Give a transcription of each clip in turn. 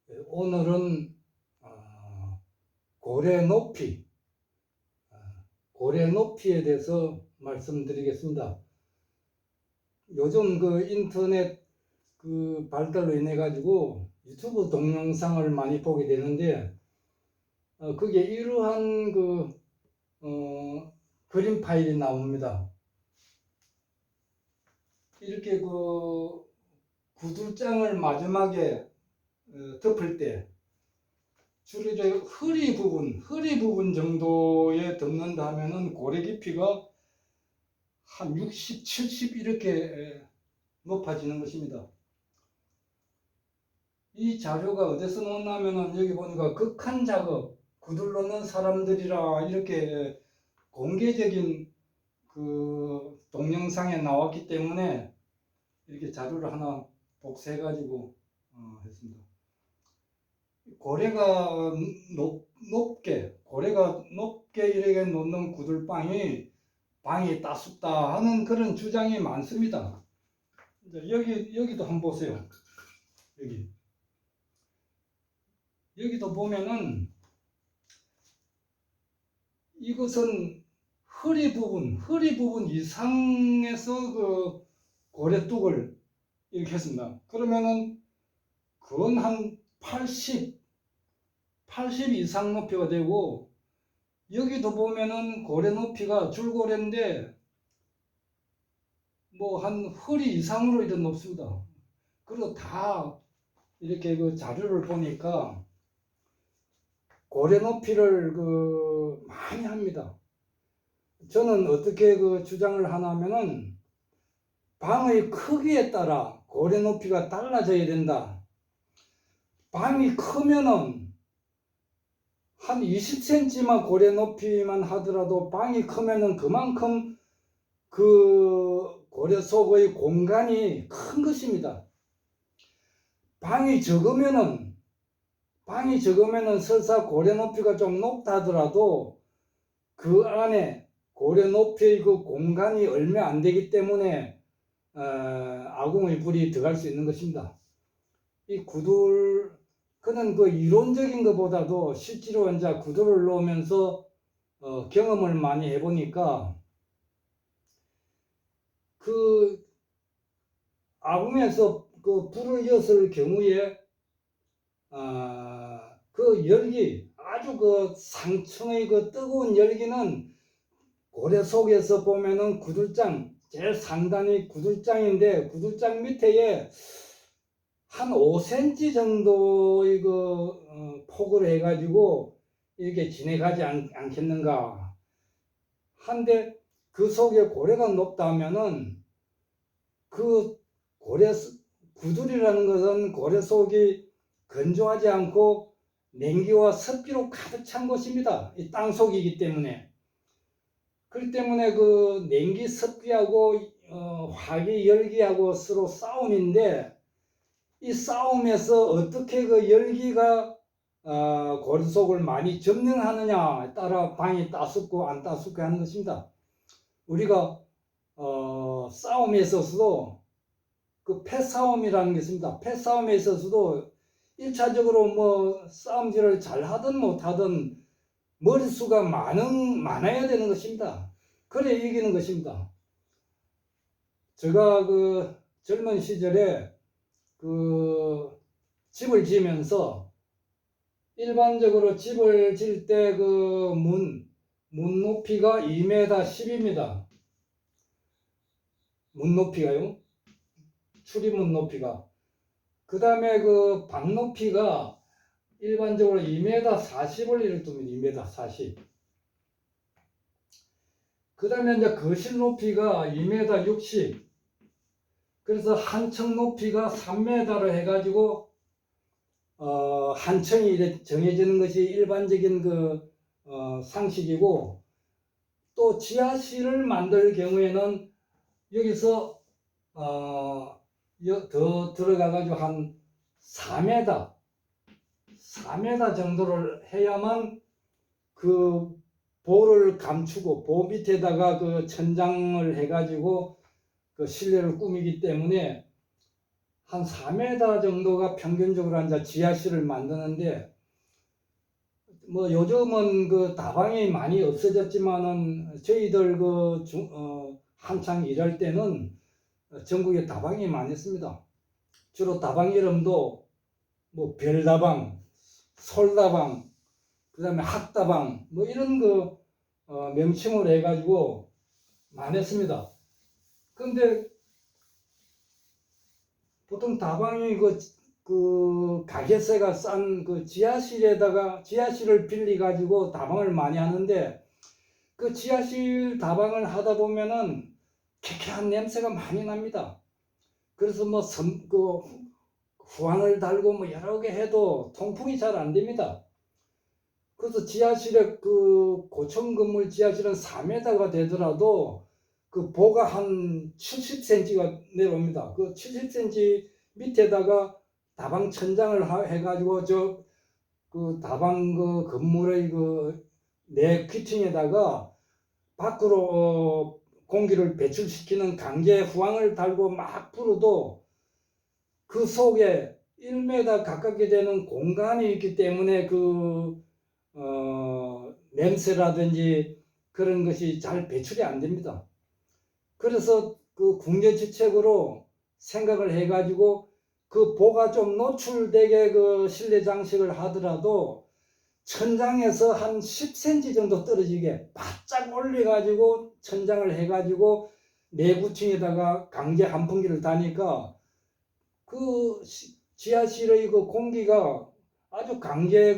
오늘은 고래 높이, 고래 높이에 대해서 말씀드리겠습니다. 요즘 그 인터넷 그 발달로 인해 가지고 유튜브 동영상을 많이 보게 되는데, 그게 이러한 그림 파일이 나옵니다. 이렇게 그 구들장을 마지막에 덮을 때 주로 이제 허리 부분 정도에 덮는다 하면은 고래 깊이가 한 60, 70 이렇게 높아지는 것입니다. 이 자료가 어디서 나왔냐면은 여기 보니까 극한 작업, 구들 넣는 사람들이라 이렇게 공개적인 그 동영상에 나왔기 때문에 이렇게 자료를 하나 복사해 가지고 했습니다. 고래가 높게 이렇게 놓는 구들방이 방이 따숩다 하는 그런 주장이 많습니다. 이제 여기도 한번 보세요. 여기도 보면은 이것은 허리 부분 이상에서 그 고래뚝을 이렇게 했습니다. 그러면은 그건 한 80 이상 높이가 되고, 여기도 보면은 고래 높이가 줄고래인데 뭐 한 허리 이상으로 이렇게 높습니다. 그리고 다 이렇게 그 자료를 보니까 고래 높이를 많이 합니다. 저는 어떻게 그 주장을 하냐면은 방의 크기에 따라 고래 높이가 달라져야 된다. 방이 크면은 한 20cm만 고래 높이만 하더라도 방이 크면은 그만큼 그 고래 속의 공간이 큰 것입니다. 방이 적으면은 설사 고래 높이가 좀 높다 하더라도 그 안에 고래 높이의 그 공간이 얼마 안 되기 때문에 아궁의 불이 들어갈 수 있는 것입니다. 이 구들, 그는 그 이론적인 것보다도 실제로 이제 구들을 놓으면서 경험을 많이 해보니까 그 아궁에서 그 불을 였을 경우에 그 열기, 아주 그 상층의 그 뜨거운 열기는 고래 속에서 보면은 구들장, 제일 상단이 구들장인데 구들장 밑에 한 5cm 정도의 폭으로 해가지고 이렇게 지나가지 않겠는가 한데, 그 속에 고래가 높다 하면은 그 구들이라는 것은 고래 속이 건조하지 않고 냉기와 습기로 가득 찬 곳입니다. 이 땅속이기 때문에. 그렇기 때문에 그 냉기 습기하고 화기 열기하고 서로 싸움인데, 이 싸움에서 어떻게 그 열기가 고래 속을 많이 점령하느냐에 따라 방이 따숩고 안 따숩게 하는 것입니다. 우리가 싸움에 있어서도 그 패싸움이라는 게 있습니다. 패싸움에 있어서도 1차적으로 뭐 싸움질을 잘 하든 못하든 머릿수가 많아야 되는 것입니다. 그래 이기는 것입니다. 제가 그 젊은 시절에 그 집을 지으면서 일반적으로 집을 지을 때 그 문 높이가 2m 10입니다. 문 높이가요. 출입문 높이가. 그 다음에 그 방 높이가 일반적으로 2m 40을 이렇게 두면 2m 40. 그 다음에 이제 거실 높이가 2m 60. 그래서 한 층 높이가 3m로 해가지고 한 층이 이렇게 정해지는 것이 일반적인 상식이고, 또 지하실을 만들 경우에는 여기서 더 들어가가지고 한 4m 정도를 해야만 그 보를 감추고 보 밑에다가 그 천장을 해가지고 그 실내를 꾸미기 때문에 한 4m 정도가 평균적으로 이제 지하실을 만드는데, 뭐 요즘은 그 다방이 많이 없어졌지만은 저희들 한창 일할 때는 전국에 다방이 많았습니다. 주로 다방 이름도 뭐 별다방, 솔다방, 그다음에 학다방 뭐 이런 명칭으로 해가지고 많았습니다. 근데 보통 다방이 가게세가 싼 지하실을 빌리 가지고 다방을 많이 하는데, 그 지하실 다방을 하다 보면은 쾌쾌한 냄새가 많이 납니다. 그래서 후안을 달고 뭐 여러 개 해도 통풍이 잘 안 됩니다. 그래서 지하실에 고층 건물 지하실은 4m가 되더라도 그 보가 한 70cm가 내려옵니다. 그 70cm 밑에다가 다방 천장을 해가지고 다방 건물의 내 귀퉁에다가 밖으로 공기를 배출시키는 강제 후황을 달고 막 불어도 그 속에 1m 가깝게 되는 공간이 있기 때문에 냄새라든지 그런 것이 잘 배출이 안 됩니다. 그래서 국내지책으로 생각을 해가지고 그 보가 좀 노출되게 실내 장식을 하더라도 천장에서 한 10cm 정도 떨어지게 바짝 올려가지고 천장을 해가지고 내구층에다가 강제 환풍기를 다니까 지하실의 공기가 아주 강제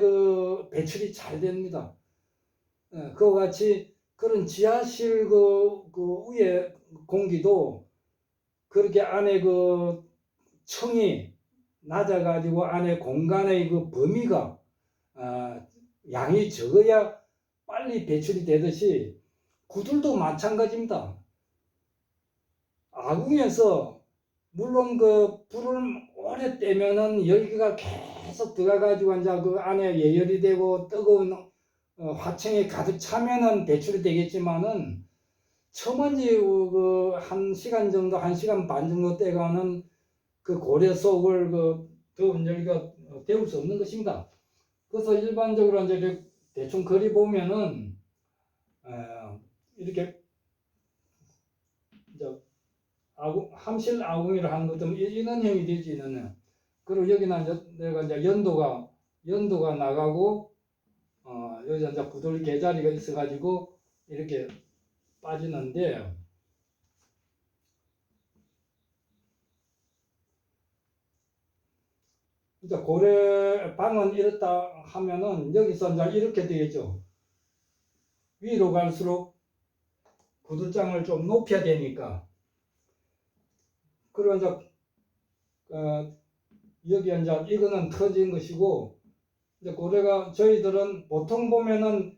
배출이 잘 됩니다. 그와 같이 그런 지하실 위에 공기도 그렇게 안에 층이 낮아가지고 안에 공간의 범위가 양이 적어야 빨리 배출이 되듯이 구들도 마찬가지입니다. 아궁에서 물론 불을 오래 떼면은 열기가 계속 들어가가지고 이제 안에 예열이 되고 뜨거운 화층이 가득 차면은 배출이 되겠지만은 처음에 1시간 정도, 1시간 반 정도 떼가는 고래 속을 더운 열기가 데울 수 없는 것입니다. 그래서 일반적으로 이제 대충 그리 보면은 이렇게 이제 함실 아궁이를 하는 것도 인원형이 되지, 인원형. 그리고 여기는 내가 이제 연도가 나가고 여기 이제 구들 개자리가 있어가지고 이렇게 빠지는데, 이제 고래 방은 이렇다 하면은 여기서 이제 이렇게 되겠죠. 위로 갈수록 구들장을 좀 높여야 되니까. 그리고 이제 여기 이제 이거는 터진 것이고, 이제 고래가 저희들은 보통 보면은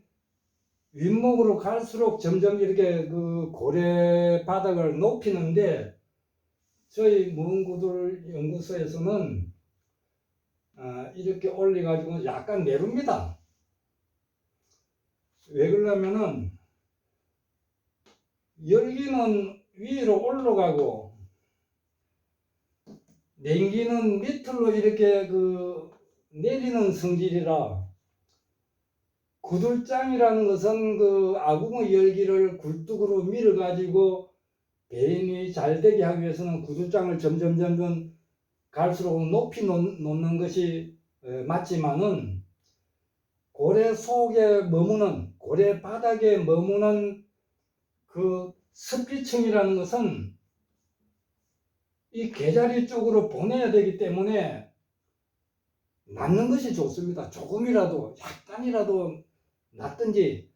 윗목으로 갈수록 점점 이렇게 고래 바닥을 높이는데, 저희 무음구들 연구소에서는 이렇게 올려가지고 약간 내립니다. 왜 그러냐면은 열기는 위로 올라가고 냉기는 밑으로 이렇게 내리는 성질이라, 구들장이라는 것은 아궁의 열기를 굴뚝으로 밀어가지고 배인이 잘 되게 하기 위해서는 구들장을 점점 갈수록 높이 놓는 것이 맞지만은, 고래 속에 머무는, 고래 바닥에 머무는 습기층이라는 것은 이 개자리 쪽으로 보내야 되기 때문에 낮는 것이 좋습니다. 조금이라도, 약간이라도 낮든지,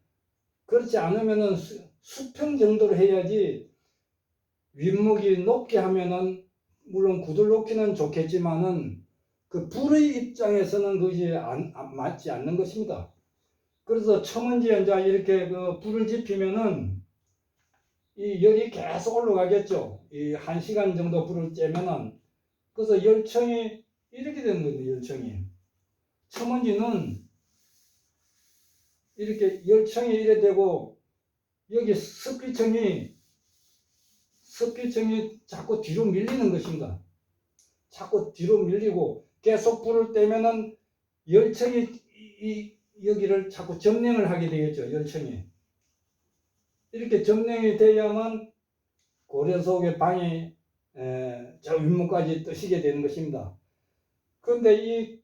그렇지 않으면은 수평 정도로 해야지. 윗목이 높게 하면은 물론 구들 놓기는 좋겠지만은 불의 입장에서는 그것이 맞지 않는 것입니다. 그래서 처음에 이제 이렇게 불을 지피면은 이 열이 계속 올라가겠죠. 이 1시간 정도 불을 쬐면은. 그래서 열청이 이렇게 되는 거예요. 열청이. 처음에는 이렇게 열청이 이래 되고, 여기 습기청이 자꾸 뒤로 밀리는 것입니다. 자꾸 뒤로 밀리고 계속 불을 떼면은 열청이 여기를 자꾸 점령을 하게 되겠죠. 열청이 이렇게 점령이 돼야만 고래 속의 방이 저 윗목까지 뜨시게 되는 것입니다. 그런데 이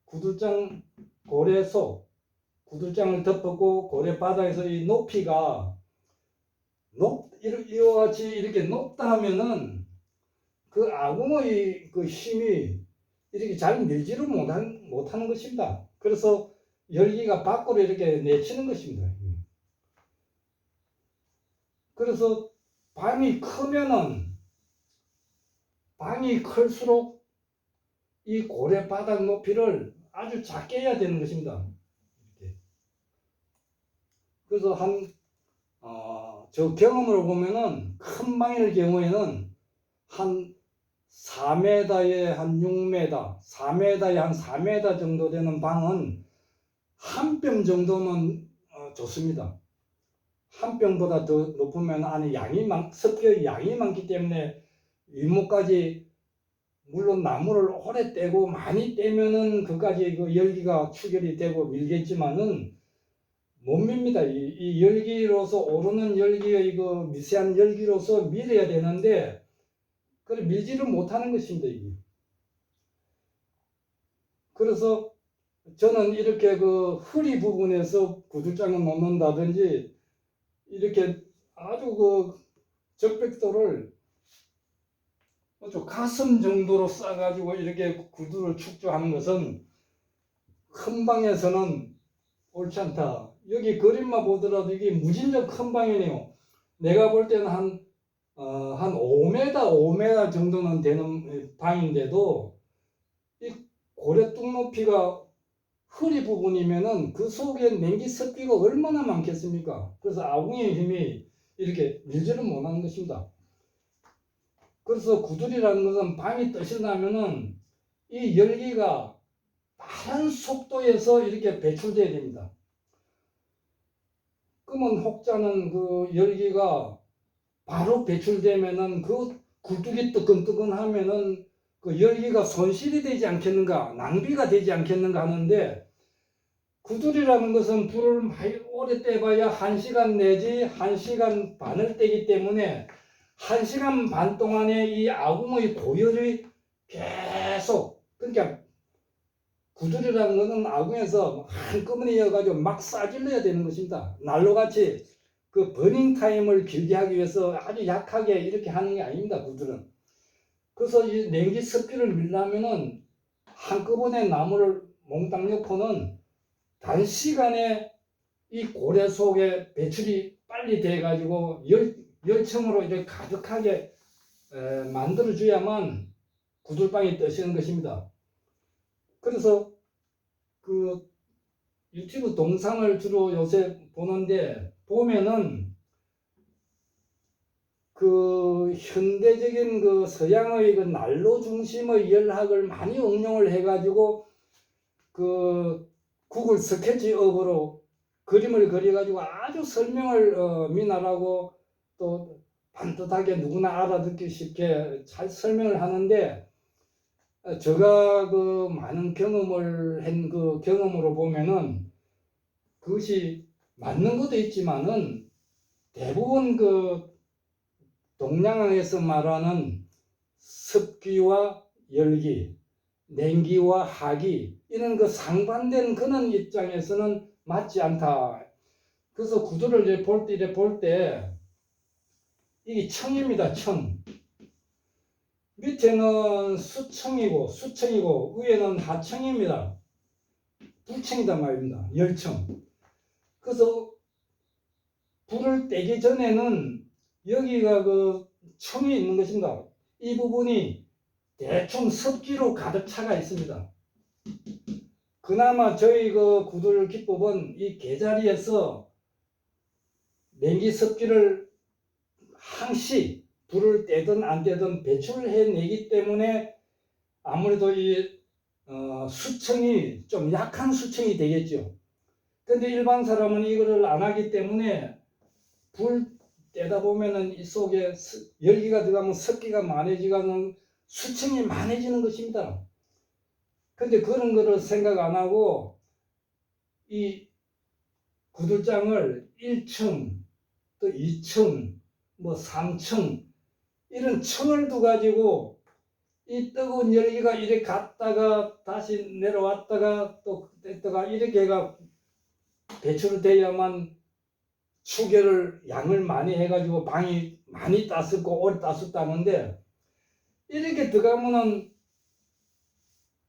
구들장 고래 속 구들장을 덮었고 고래 바닥에서 이 높이가 이와 같이 이렇게 높다 하면은 그 아궁의 그 힘이 이렇게 잘 밀지를 못하는 것입니다. 그래서 열기가 밖으로 이렇게 내치는 것입니다. 그래서 방이 크면은 방이 클수록 이 고래 바닥 높이를 아주 작게 해야 되는 것입니다. 이렇게. 그래서 저 경험으로 보면은 큰 방일 경우에는 한 4m에 한 6m, 4m에 한 4m 정도 되는 방은 한 병 정도면 좋습니다. 한 병보다 더 높으면 안에 습기의 양이 많기 때문에 윗목까지 물론 나무를 오래 떼고 많이 떼면은 그까지 그 열기가 추결이 되고 밀겠지만은 못 밉니다. 이 열기로서 오르는 열기의 그 미세한 열기로서 밀어야 되는데 그걸 밀지를 못하는 것입니다. 이게. 그래서 저는 이렇게 그 허리 부분에서 구들장을 놓는다든지 이렇게 아주 그 적백도를 가슴 정도로 싸가지고 이렇게 구두를 축조하는 것은 큰 방에서는 옳지 않다. 여기 그림만 보더라도 이게 무진장 큰 방이네요. 내가 볼 때는 한 5m 정도는 되는 방인데도 이 고래 뚝 높이가 허리 부분이면은 그 속에 냉기 습기가 얼마나 많겠습니까? 그래서 아궁의 힘이 이렇게 밀지를 못하는 것입니다. 그래서 구들이라는 것은 방이 뜻이 나면은 이 열기가 빠른 속도에서 이렇게 배출돼야 됩니다. 그러면 혹자는 그 열기가 바로 배출되면은 그 굴뚝이 뜨끈뜨끈하면은 그 열기가 손실이 되지 않겠는가, 낭비가 되지 않겠는가 하는데 구들이라는 것은 불을 많이 오래 떼봐야 1시간 내지 1시간 반을 떼기 때문에 1시간 반 동안에 이 아궁의 고열이 계속 그러니까 구들이라는 것은 아궁에서 한꺼번에여가지고 막 싸질러야 되는 것입니다. 난로같이 그 버닝 타임을 길게 하기 위해서 아주 약하게 이렇게 하는 게 아닙니다. 구들은. 그래서 이 냉기 습기를 밀려면은 한꺼번에 나무를 몽땅 넣고는 단시간에 이 고래 속에 배출이 빨리 돼가지고 열청으로 이렇게 가득하게 만들어줘야만 구들방이 떠시는 것입니다. 그래서 그 유튜브 동상을 주로 요새 보는데 보면은 그 현대적인 그 서양의 그 난로 중심의 열학을 많이 응용을 해가지고 그 구글 스케치업으로 그림을 그려가지고 아주 설명을 미나라고 또 반듯하게 누구나 알아듣기 쉽게 잘 설명을 하는데 제가 그 많은 경험을 한 그 경험으로 보면은 그것이 맞는 것도 있지만은 대부분 그 동양에서 말하는 습기와 열기, 냉기와 하기 이런 그 상반된 그런 입장에서는 맞지 않다. 그래서 구두를 이렇게 볼 때 이게 청입니다. 청. 밑에는 수청이고 위에는 하청입니다. 불청이단 말입니다. 열청. 그래서 불을 떼기 전에는 여기가 그 청이 있는 것입니다. 이 부분이 대충 습기로 가득 차가 있습니다. 그나마 저희 그 구들 기법은 이 개자리에서 냉기 습기를 항시 불을 떼든 안 떼든 배출해내기 때문에 아무래도 이 수청이 좀 약한 수청이 되겠죠. 근데 일반 사람은 이거를 안 하기 때문에 떼다 보면은 이 속에 열기가 들어가면 습기가 많아지는 수층이 많아지는 것입니다. 근데 그런 거를 생각 안 하고 이 구들장을 1층 또 2층 뭐 3층 이런 층을 두 가지고 이 뜨거운 열기가 이렇게 갔다가 다시 내려왔다가 또 뗐다가 이렇게 가 배출돼야만 추계를 양을 많이 해가지고 방이 많이 따숩고 오래 따숩다는데 이렇게 들어가면은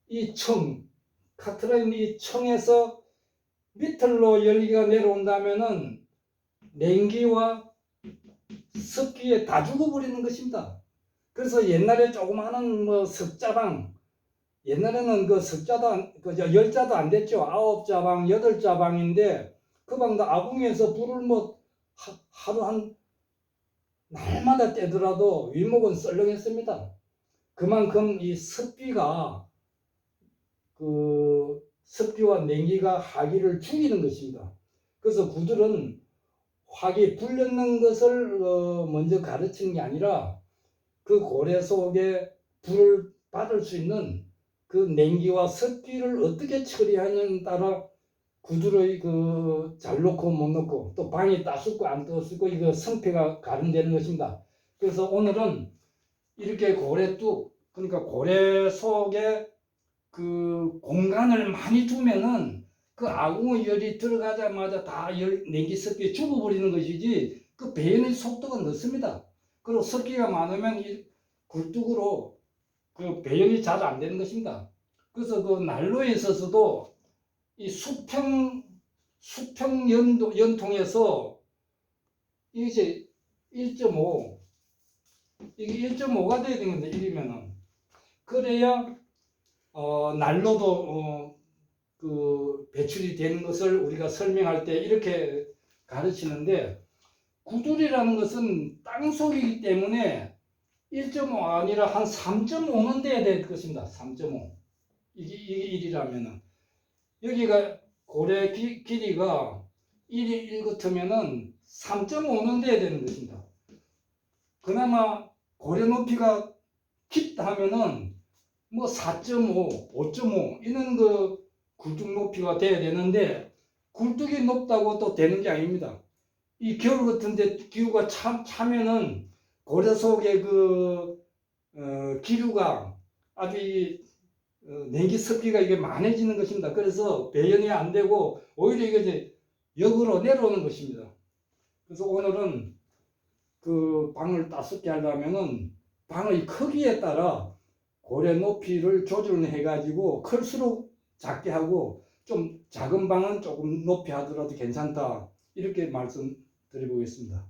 이 층, 카트라인 이 층에서 밑으로 열기가 내려온다면은 냉기와 습기에 다 죽어버리는 것입니다. 그래서 옛날에 조그마한 뭐 석자방, 옛날에는 그 석자도 그 10자도 안 됐죠. 9자방, 8자방인데 그 방도 아궁이에서 불을 뭐 하루 한 날마다 떼더라도 위목은 썰렁했습니다. 그만큼 이 습기가 그 습기와 냉기가 화기를 죽이는 것입니다. 그래서 구들은 화기 불렸는 것을 먼저 가르치는 게 아니라 그 고래 속에 불을 받을 수 있는 그 냉기와 습기를 어떻게 처리하느냐에 따라 구들의 그 잘 놓고 못 놓고 또 방이 따숩고 안 따숩고 이거 성패가 가름되는 것입니다. 그래서 오늘은 이렇게 고래뚝 그러니까 고래 속에 그 공간을 많이 두면은 그 아궁의 열이 들어가자마자 다 냉기 습기 죽어버리는 것이지 그 배연의 속도가 늦습니다. 그리고 습기가 많으면 이 굴뚝으로 그 배연이 잘 안 되는 것입니다. 그래서 그 난로에 있어서도 이 수평 연통에서 이게 1.5 이게 1.5가 돼야 되는데 1이면은 그래야 난로도 그 배출이 되는 것을 우리가 설명할 때 이렇게 가르치는데 구들이라는 것은 땅속이기 때문에 1.5 아니라 한 3.5는 돼야 될 것입니다. 3.5 이게 1이라면은 여기가 고래 길이가 1이 1 같으면은 3.5는 돼야 되는 것입니다. 그나마 고래 높이가 깊다 하면은 뭐 4.5, 5.5 이런 그 굴뚝 높이가 돼야 되는데 굴뚝이 높다고 또 되는 게 아닙니다. 이 겨울 같은데 기후가 차면은 고래 속에 그 기류가 아주 냉기 습기가 이게 많아지는 것입니다. 그래서 배연이 안 되고 오히려 이게 이제 역으로 내려오는 것입니다. 그래서 오늘은 그 방을 따숩게 하려면은 방의 크기에 따라 고래 높이를 조절해 가지고 클수록 작게 하고 좀 작은 방은 조금 높이 하더라도 괜찮다 이렇게 말씀드려 보겠습니다.